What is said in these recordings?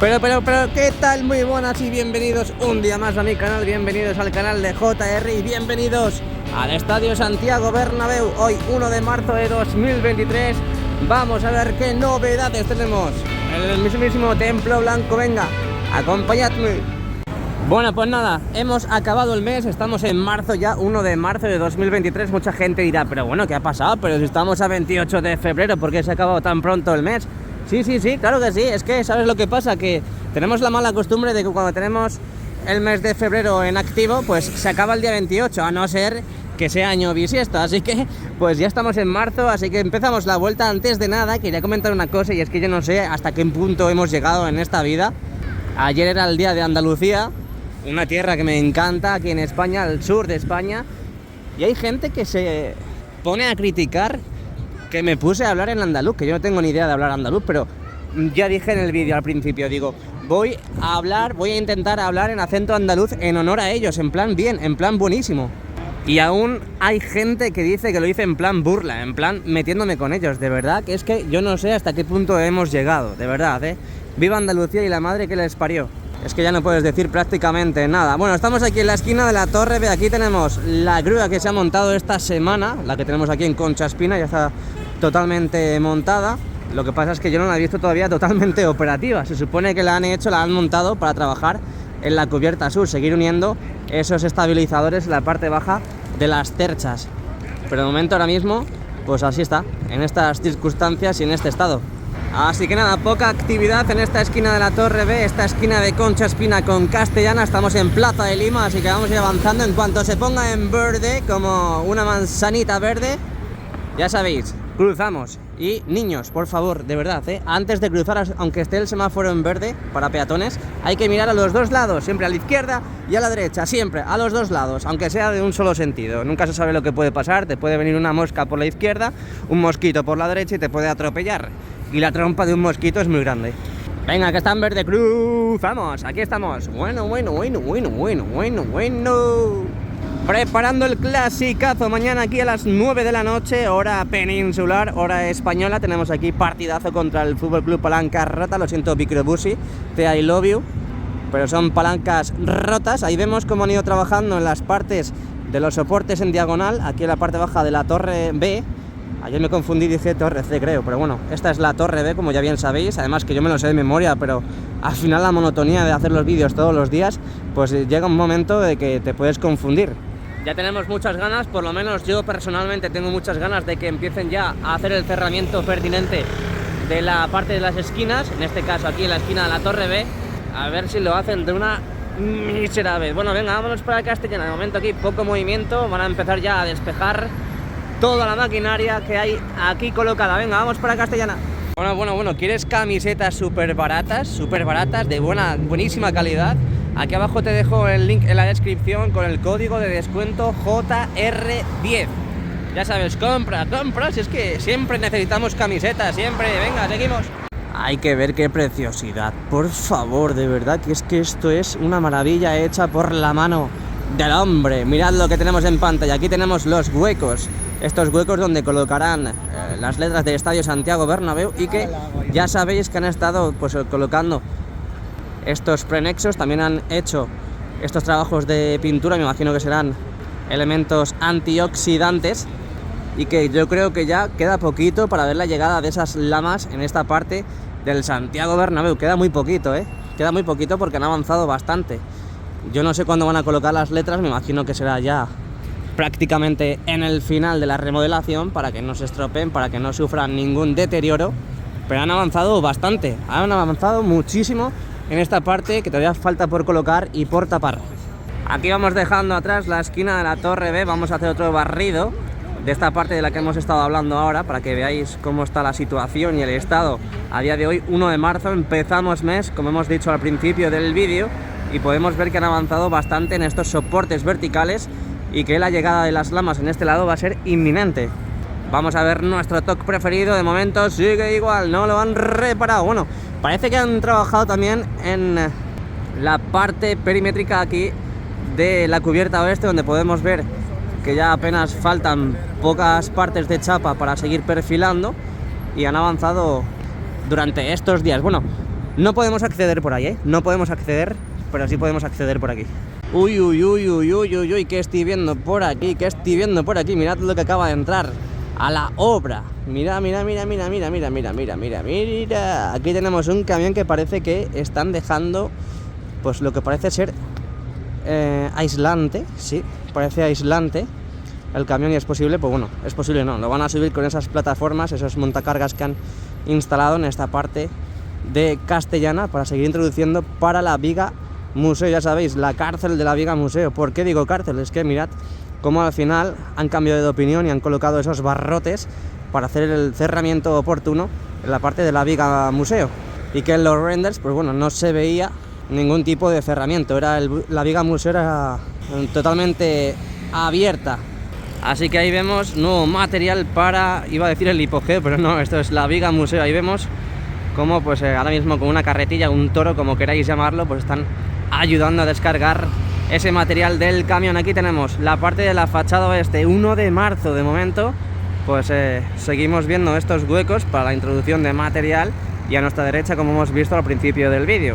Pero, ¿qué tal? Muy buenas y bienvenidos un día más a mi canal, bienvenidos al canal de JR y bienvenidos al Estadio Santiago Bernabéu. Hoy 1 de marzo de 2023, vamos a ver qué novedades tenemos en el mismísimo Templo Blanco. Venga, acompañadme. Bueno, pues nada, hemos acabado el mes, estamos en marzo ya, 1 de marzo de 2023. Mucha gente dirá, pero bueno, ¿qué ha pasado? Pero si estamos a 28 de febrero, ¿por qué se ha acabado tan pronto el mes? Sí, claro que sí, es que ¿sabes lo que pasa? Que tenemos la mala costumbre de que cuando tenemos el mes de febrero en activo, pues se acaba el día 28, a no ser que sea año bisiesto. Así que, pues ya estamos en marzo, así que empezamos la vuelta. Antes de nada, quería comentar una cosa, y es que yo no sé hasta qué punto hemos llegado en esta vida. Ayer era el día de Andalucía, una tierra que me encanta aquí en España, al sur de España, y hay gente que se pone a criticar que me puse a hablar en andaluz, que yo no tengo ni idea de hablar andaluz, pero ya dije en el vídeo al principio, digo, voy a intentar hablar en acento andaluz en honor a ellos, en plan bien, en plan buenísimo. Y aún hay gente que dice que lo hice en plan burla, en plan metiéndome con ellos. De verdad que es que yo no sé hasta qué punto hemos llegado, de verdad, Viva Andalucía y la madre que les parió. Es que ya no puedes decir prácticamente nada. Bueno, estamos aquí en la esquina de la Torre B. Aquí tenemos la grúa que se ha montado esta semana, la que tenemos aquí en Concha Espina, ya está totalmente montada. Lo que pasa es que yo no la he visto todavía totalmente operativa. Se supone que la han montado para trabajar en la cubierta sur, seguir uniendo esos estabilizadores en la parte baja de las cerchas. Pero de momento, ahora mismo, pues así está, en estas circunstancias y en este estado. Así que nada, poca actividad en esta esquina de la Torre B, esta esquina de Concha Espina con Castellana. Estamos en Plaza de Lima, así que vamos a ir avanzando. En cuanto se ponga en verde, como una manzanita verde, ya sabéis, cruzamos. Y niños, por favor, de verdad, antes de cruzar, aunque esté el semáforo en verde para peatones, hay que mirar a los dos lados, siempre a la izquierda y a la derecha, siempre a los dos lados, aunque sea de un solo sentido. Nunca se sabe lo que puede pasar, te puede venir una mosca por la izquierda, un mosquito por la derecha y te puede atropellar. Y la trompa de un mosquito es muy grande. Venga, que está en verde, cruzamos, aquí estamos. Bueno. Preparando el clasicazo mañana aquí a las 9 de la noche, hora peninsular, hora española. Tenemos aquí partidazo contra el Fútbol Club Palancas Rota. Lo siento, Microbusi, I love you, pero son palancas rotas. Ahí vemos cómo han ido trabajando en las partes de los soportes en diagonal, aquí en la parte baja de la Torre B. Ayer me confundí, dije Torre C, creo, pero bueno, esta es la Torre B, como ya bien sabéis. Además que yo me lo sé de memoria, pero al final la monotonía de hacer los vídeos todos los días, pues llega un momento de que te puedes confundir. Ya tenemos muchas ganas, por lo menos yo personalmente tengo muchas ganas de que empiecen ya a hacer el cerramiento pertinente de la parte de las esquinas, en este caso aquí en la esquina de la Torre B, a ver si lo hacen de una mísera vez. Bueno, venga, vámonos para Castellana. De momento aquí poco movimiento, van a empezar ya a despejar toda la maquinaria que hay aquí colocada. Venga, vamos para Castellana. Bueno, ¿quieres camisetas súper baratas, de buenísima calidad? Aquí abajo te dejo el link en la descripción con el código de descuento JR10. Ya sabes, compra, si es que siempre necesitamos camisetas, siempre. Venga, seguimos. Hay que ver qué preciosidad, por favor, de verdad, que es que esto es una maravilla hecha por la mano del hombre. Mirad lo que tenemos en pantalla, aquí tenemos los huecos. Estos huecos donde colocarán las letras del Estadio Santiago Bernabéu, y que ya sabéis que han estado pues colocando estos prenexos. También han hecho estos trabajos de pintura, me imagino que serán elementos antioxidantes, y que yo creo que ya queda poquito para ver la llegada de esas lamas en esta parte del Santiago Bernabéu. Queda muy poquito, queda muy poquito porque han avanzado bastante. Yo no sé cuándo van a colocar las letras, me imagino que será ya prácticamente en el final de la remodelación, para que no se estropeen, para que no sufran ningún deterioro, pero han avanzado bastante, han avanzado muchísimo en esta parte que todavía falta por colocar y por tapar. Aquí vamos dejando atrás la esquina de la Torre B, vamos a hacer otro barrido de esta parte de la que hemos estado hablando ahora, para que veáis cómo está la situación y el estado a día de hoy, 1 de marzo, empezamos mes, como hemos dicho al principio del vídeo, y podemos ver que han avanzado bastante en estos soportes verticales, y que la llegada de las lamas en este lado va a ser inminente. Vamos a ver nuestro toque preferido. De momento sigue igual, no lo han reparado. Bueno, parece que han trabajado también en la parte perimétrica aquí de la cubierta oeste, donde podemos ver que ya apenas faltan pocas partes de chapa para seguir perfilando, y han avanzado durante estos días. Bueno, No podemos acceder por ahí, ¿eh? No podemos acceder, pero sí podemos acceder por aquí. Uy, uy, uy, uy, uy, uy, uy, ¿qué estoy viendo por aquí? ¿Qué estoy viendo por aquí? Mirad lo que acaba de entrar a la obra. Mira, mira, mira, mira, mira, mira, mira, mira, mira, mira. Aquí tenemos un camión que parece que están dejando, pues lo que parece ser aislante, sí, parece aislante el camión, y es posible, pues bueno, es posible no, lo van a subir con esas plataformas, esos montacargas que han instalado en esta parte de Castellana para seguir introduciendo para la Viga Museo, ya sabéis, la cárcel de la Viga Museo. ¿Por qué digo cárcel? Es que mirad cómo al final han cambiado de opinión y han colocado esos barrotes para hacer el cerramiento oportuno en la parte de la Viga Museo, y que en los renders, pues bueno, no se veía ningún tipo de cerramiento, la Viga Museo era totalmente abierta. Así que ahí vemos nuevo material para, iba a decir el hipogeo, pero no, esto es la Viga Museo. Ahí vemos cómo pues ahora mismo con una carretilla, un toro, como queráis llamarlo, pues están ayudando a descargar ese material del camión. Aquí tenemos la parte de la fachada oeste, 1 de marzo de momento, pues seguimos viendo estos huecos para la introducción de material, y a nuestra derecha, como hemos visto al principio del vídeo.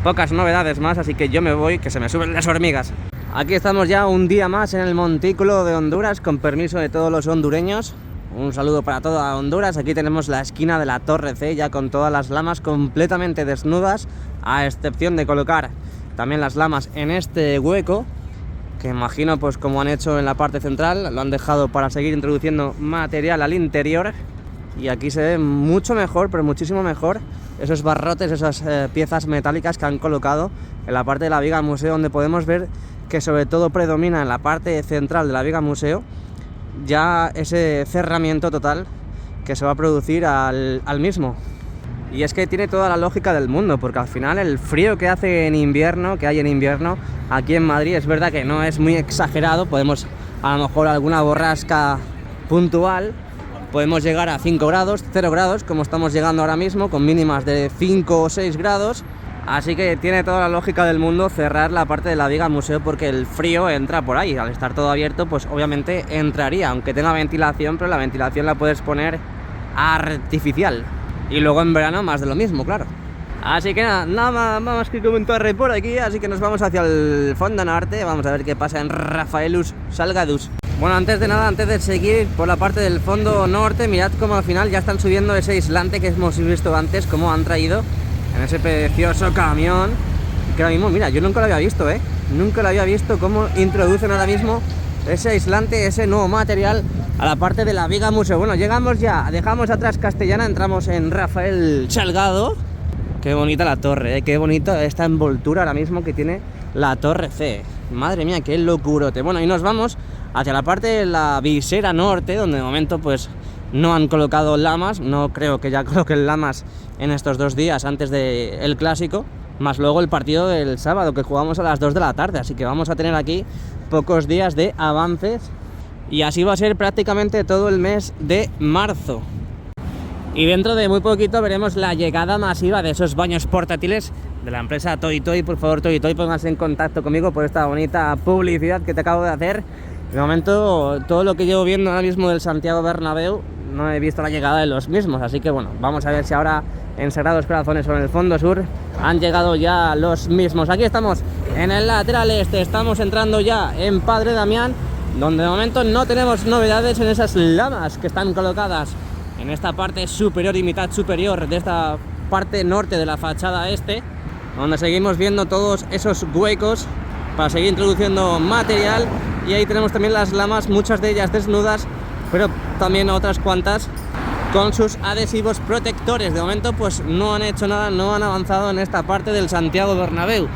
Pocas novedades más, así que yo me voy, que se me suben las hormigas. Aquí estamos ya un día más en el Montículo de Honduras, con permiso de todos los hondureños. Un saludo para toda Honduras. Aquí tenemos la esquina de la Torre C, ya con todas las lamas completamente desnudas, a excepción de colocar también las lamas en este hueco, que imagino pues como han hecho en la parte central, lo han dejado para seguir introduciendo material al interior. Y aquí se ve mucho mejor, pero muchísimo mejor, esos barrotes, esas piezas metálicas que han colocado en la parte de la Viga Museo, donde podemos ver que sobre todo predomina en la parte central de la Viga Museo ya ese cerramiento total que se va a producir al mismo. Y es que tiene toda la lógica del mundo, porque al final el frío que hace en invierno, que hay en invierno aquí en Madrid, es verdad que no es muy exagerado, podemos a lo mejor alguna borrasca puntual, podemos llegar a 5 grados, 0 grados, como estamos llegando ahora mismo, con mínimas de 5 o 6 grados. Así que tiene toda la lógica del mundo cerrar la parte de la Viga Museo, porque el frío entra por ahí. Al estar todo abierto, pues obviamente entraría, aunque tenga ventilación, pero la ventilación la puedes poner artificial. Y luego en verano más de lo mismo, claro. Así que nada más que comentar por aquí, así que nos vamos hacia el fondo norte. Vamos a ver qué pasa en Rafaelus Salgadus. Bueno, antes de nada, antes de seguir por la parte del fondo norte, mirad cómo al final ya están subiendo ese aislante que hemos visto antes, cómo han traído en ese precioso camión, que ahora mismo, mira, yo nunca lo había visto, nunca lo había visto cómo introducen ahora mismo ese aislante, ese nuevo material a la parte de la Viga Museo. Bueno, llegamos ya, dejamos atrás Castellana, entramos en Rafael Salgado. Qué bonita la torre, qué bonita esta envoltura ahora mismo que tiene la Torre C. Madre mía, qué locurote. Bueno, y nos vamos hacia la parte de la visera norte, donde de momento pues no han colocado lamas. No creo que ya coloquen lamas en estos 2 días antes del clásico, más luego el partido del sábado, que jugamos a las 2 de la tarde, así que vamos a tener aquí pocos días de avances, y así va a ser prácticamente todo el mes de marzo. Y dentro de muy poquito veremos la llegada masiva de esos baños portátiles de la empresa Toy Toy. Por favor, Toy Toy, pónganse en contacto conmigo por esta bonita publicidad que te acabo de hacer. De momento, todo lo que llevo viendo ahora mismo del Santiago Bernabéu, no he visto la llegada de los mismos, así que bueno, vamos a ver si ahora en Sagrados Corazones o en el fondo sur han llegado ya los mismos. Aquí estamos en el lateral este, estamos entrando ya en Padre Damián, donde de momento no tenemos novedades en esas lamas que están colocadas en esta parte superior y mitad superior de esta parte norte de la fachada este, donde seguimos viendo todos esos huecos para seguir introduciendo material. Y ahí tenemos también las lamas, muchas de ellas desnudas, pero también otras cuantas con sus adhesivos protectores. De momento pues no han hecho nada, no han avanzado en esta parte del Santiago Bernabéu.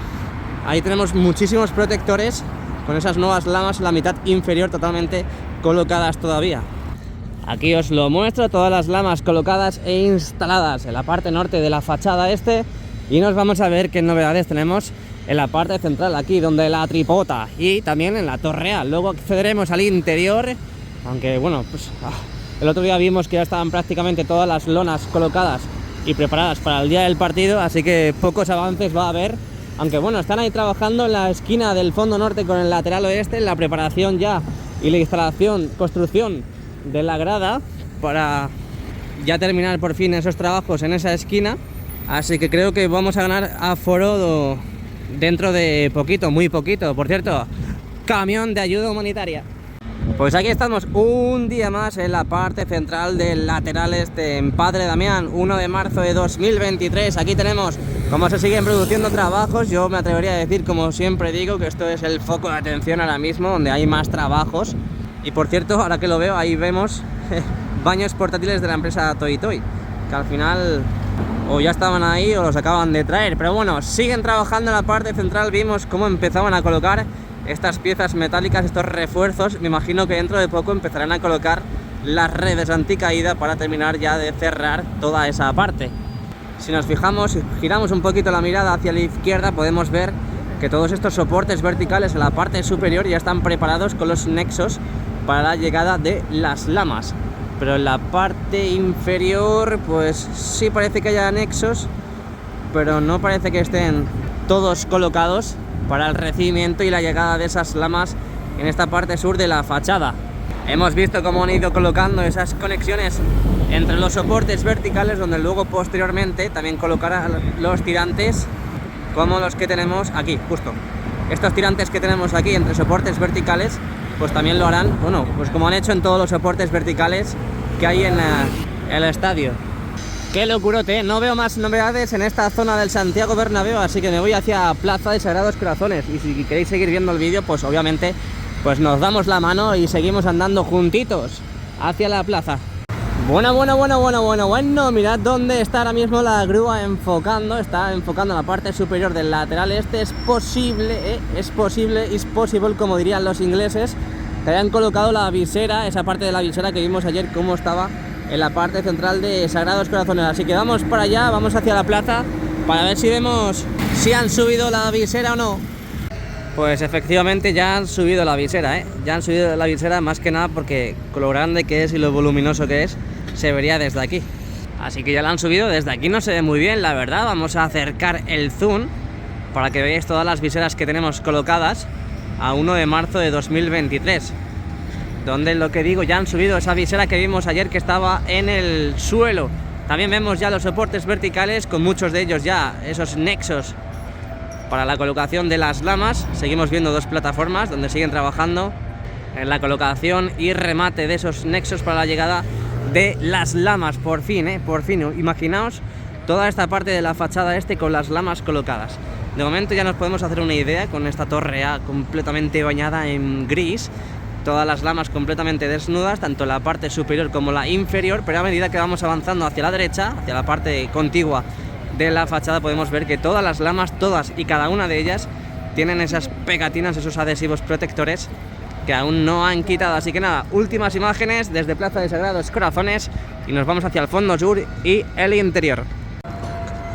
Ahí tenemos muchísimos protectores con esas nuevas lamas en la mitad inferior totalmente colocadas todavía. Aquí os lo muestro, todas las lamas colocadas e instaladas en la parte norte de la fachada este, y nos vamos a ver qué novedades tenemos en la parte central, aquí donde la tripota, y también en la torre A. Luego accederemos al interior, aunque bueno, pues el otro día vimos que ya estaban prácticamente todas las lonas colocadas y preparadas para el día del partido, así que pocos avances va a haber. Aunque bueno, están ahí trabajando en la esquina del fondo norte con el lateral oeste, en la preparación ya y la instalación, construcción de la grada, para ya terminar por fin esos trabajos en esa esquina. Así que creo que vamos a ganar aforo dentro de poquito, muy poquito. Por cierto, camión de ayuda humanitaria. Pues aquí estamos un día más en la parte central del lateral este en Padre Damián, 1 de marzo de 2023. Aquí tenemos cómo se siguen produciendo trabajos. Yo me atrevería a decir, como siempre digo, que esto es el foco de atención ahora mismo, donde hay más trabajos. Y por cierto, ahora que lo veo, ahí vemos baños portátiles de la empresa Toy Toy, que al final o ya estaban ahí o los acaban de traer. Pero bueno, siguen trabajando en la parte central. Vimos cómo empezaban a colocar estas piezas metálicas, estos refuerzos. Me imagino que dentro de poco empezarán a colocar las redes anticaída para terminar ya de cerrar toda esa parte. Si nos fijamos, si giramos un poquito la mirada hacia la izquierda, podemos ver que todos estos soportes verticales en la parte superior ya están preparados con los nexos para la llegada de las lamas. Pero en la parte inferior, pues sí parece que haya nexos, pero no parece que estén todos colocados para el recibimiento y la llegada de esas lamas en esta parte sur de la fachada. Hemos visto cómo han ido colocando esas conexiones entre los soportes verticales, donde luego posteriormente también colocarán los tirantes como los que tenemos aquí, justo. Estos tirantes que tenemos aquí entre soportes verticales, pues también lo harán, bueno, pues como han hecho en todos los soportes verticales que hay en el estadio. ¡Qué locurote! No veo más novedades en esta zona del Santiago Bernabéu, así que me voy hacia Plaza de Sagrados Corazones. Y si queréis seguir viendo el vídeo, pues obviamente pues nos damos la mano y seguimos andando juntitos hacia la plaza. Bueno, mirad dónde está ahora mismo la grúa enfocando. Está enfocando la parte superior del lateral este. Es possible, como dirían los ingleses, que hayan colocado la visera, esa parte de la visera que vimos ayer cómo estaba en la parte central de Sagrados Corazones. Así que vamos para allá, vamos hacia la plaza para ver si vemos si han subido la visera o no. Pues efectivamente ya han subido la visera, ya han subido la visera, más que nada porque con lo grande que es y lo voluminoso que es, se vería desde aquí. Así que ya la han subido, desde aquí no se ve muy bien, la verdad. Vamos a acercar el zoom para que veáis todas las viseras que tenemos colocadas a 1 de marzo de 2023. Donde, lo que digo, ya han subido esa visera que vimos ayer que estaba en el suelo. También vemos ya los soportes verticales, con muchos de ellos ya esos nexos para la colocación de las lamas. Seguimos viendo dos plataformas donde siguen trabajando en la colocación y remate de esos nexos para la llegada de las lamas. Por fin, imaginaos toda esta parte de la fachada con las lamas colocadas. De momento ya nos podemos hacer una idea con esta torre A completamente bañada en gris. Todas las lamas completamente desnudas, tanto la parte superior como la inferior, pero a medida que vamos avanzando hacia la derecha, hacia la parte contigua de la fachada, podemos ver que todas las lamas, todas y cada una de ellas, tienen esas pegatinas, esos adhesivos protectores que aún no han quitado. Así que nada, últimas imágenes desde Plaza de Sagrados Corazones y nos vamos hacia el fondo sur y el interior.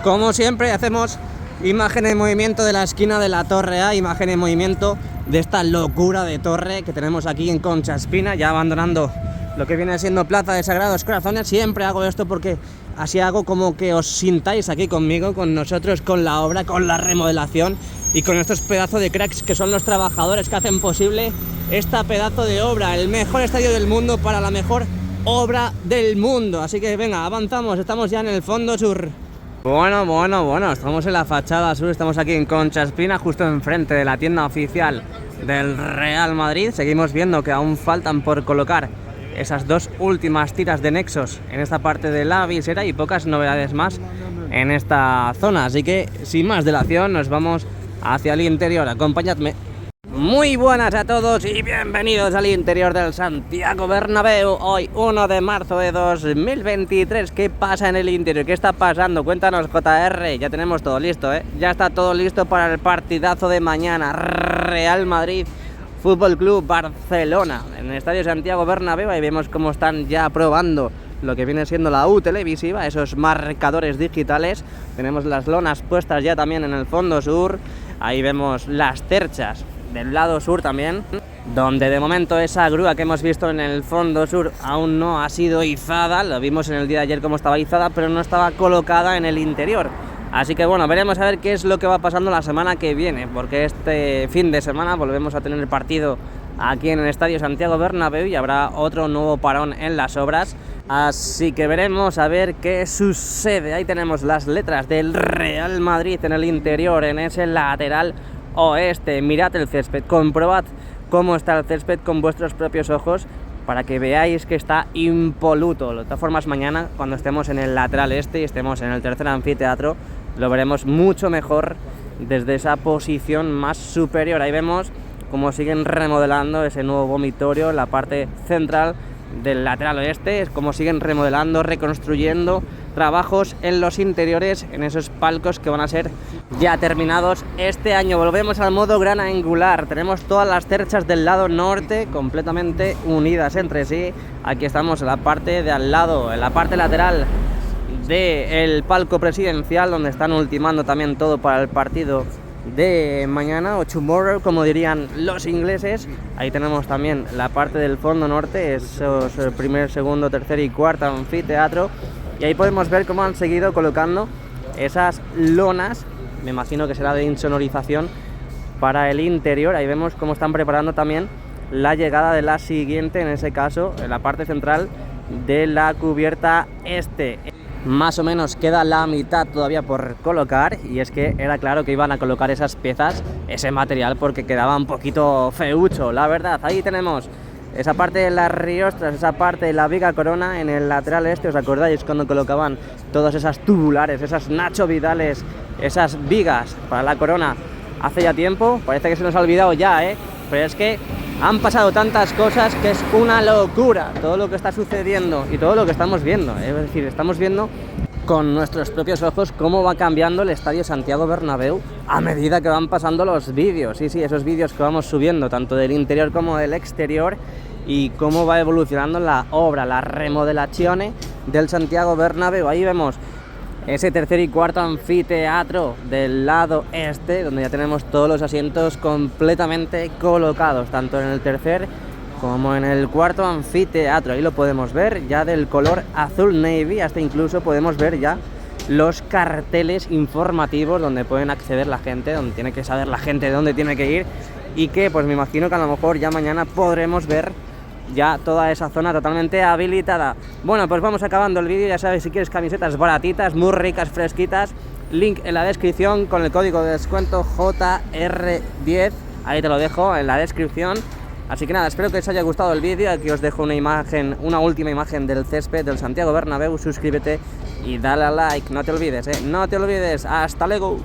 Como siempre hacemos imagen en movimiento de la esquina de la torre A, imagen en movimiento de esta locura de torre que tenemos aquí en Concha Espina, ya abandonando lo que viene siendo Plaza de Sagrados Corazones. Siempre hago esto porque así hago como que os sintáis aquí conmigo, con nosotros, con la obra, con la remodelación y con estos pedazos de cracks que son los trabajadores que hacen posible esta pedazo de obra, el mejor estadio del mundo para la mejor obra del mundo. Así que venga, avanzamos, estamos ya en el fondo sur. Bueno, estamos en la fachada sur, estamos aquí en Concha Espina, justo enfrente de la tienda oficial del Real Madrid. Seguimos viendo que aún faltan por colocar esas dos últimas tiras de nexos en esta parte de la visera y pocas novedades más en esta zona. Así que, sin más dilación, nos vamos hacia el interior. Acompañadme. Muy buenas a todos y bienvenidos al interior del Santiago Bernabéu. Hoy 1 de marzo de 2023. ¿Qué pasa en el interior? ¿Qué está pasando? Cuéntanos, JR. Ya tenemos todo listo, ya está todo listo para el partidazo de mañana. Real Madrid Fútbol Club Barcelona en el Estadio Santiago Bernabéu. Ahí vemos cómo están ya probando lo que viene siendo la U televisiva, esos marcadores digitales. Tenemos las lonas puestas ya también en el fondo sur. Ahí vemos las cerchas del lado sur también, donde de momento esa grúa que hemos visto en el fondo sur aún no ha sido izada. Lo vimos en el día de ayer cómo estaba izada, pero no estaba colocada en el interior. Así que bueno, veremos a ver qué es lo que va pasando la semana que viene, porque este fin de semana volvemos a tener el partido aquí en el Estadio Santiago Bernabéu y habrá otro nuevo parón en las obras. Así que veremos a ver qué sucede. Ahí tenemos las letras del Real Madrid en el interior, en ese lateral oeste. Mirad el césped, comprobad cómo está el césped con vuestros propios ojos para que veáis que está impoluto. De todas formas, mañana cuando estemos en el lateral este y estemos en el tercer anfiteatro, lo veremos mucho mejor desde esa posición más superior. Ahí vemos cómo siguen remodelando ese nuevo vomitorio en la parte central del lateral oeste, es como siguen remodelando, reconstruyendo, trabajos en los interiores, en esos palcos que van a ser ya terminados este año. Volvemos al modo gran angular, tenemos todas las cerchas del lado norte completamente unidas entre sí. Aquí estamos en la parte de al lado, en la parte lateral del palco presidencial, donde están ultimando también todo para el partido de mañana o tomorrow, como dirían los ingleses. Ahí tenemos también la parte del fondo norte, esos primer, segundo, tercer y cuarto anfiteatro, y ahí podemos ver cómo han seguido colocando esas lonas, me imagino que será de insonorización para el interior. Ahí vemos cómo están preparando también la llegada de la siguiente, en ese caso en la parte central de la cubierta este. Más o menos queda la mitad todavía por colocar, y es que era claro que iban a colocar esas piezas, ese material, porque quedaba un poquito feucho, la verdad. Ahí tenemos esa parte de las riostras, esa parte de la viga corona en el lateral este. ¿Os acordáis cuando colocaban todas esas tubulares, esas Nacho Vidales, esas vigas para la corona hace ya tiempo? Parece que se nos ha olvidado ya, pero es que han pasado tantas cosas que es una locura todo lo que está sucediendo y todo lo que estamos viendo. Es decir, estamos viendo con nuestros propios ojos cómo va cambiando el Estadio Santiago Bernabéu a medida que van pasando los vídeos. Sí, esos vídeos que vamos subiendo, tanto del interior como del exterior, y cómo va evolucionando la obra, la remodelazione del Santiago Bernabéu. Ahí vemos ese tercer y cuarto anfiteatro del lado este, donde ya tenemos todos los asientos completamente colocados, tanto en el tercer como en el cuarto anfiteatro. Ahí lo podemos ver ya del color azul navy, hasta incluso podemos ver ya los carteles informativos donde pueden acceder la gente, donde tiene que saber la gente de dónde tiene que ir, y que pues me imagino que a lo mejor ya mañana podremos ver ya toda esa zona totalmente habilitada. Bueno, pues vamos acabando el vídeo. Ya sabes, si quieres camisetas baratitas, muy ricas, fresquitas, link en la descripción con el código de descuento JR10, ahí te lo dejo en la descripción. Así que nada, espero que os haya gustado el vídeo. Aquí os dejo una imagen, una última imagen del césped del Santiago Bernabéu. Suscríbete y dale a like, no te olvides, no te olvides. Hasta luego.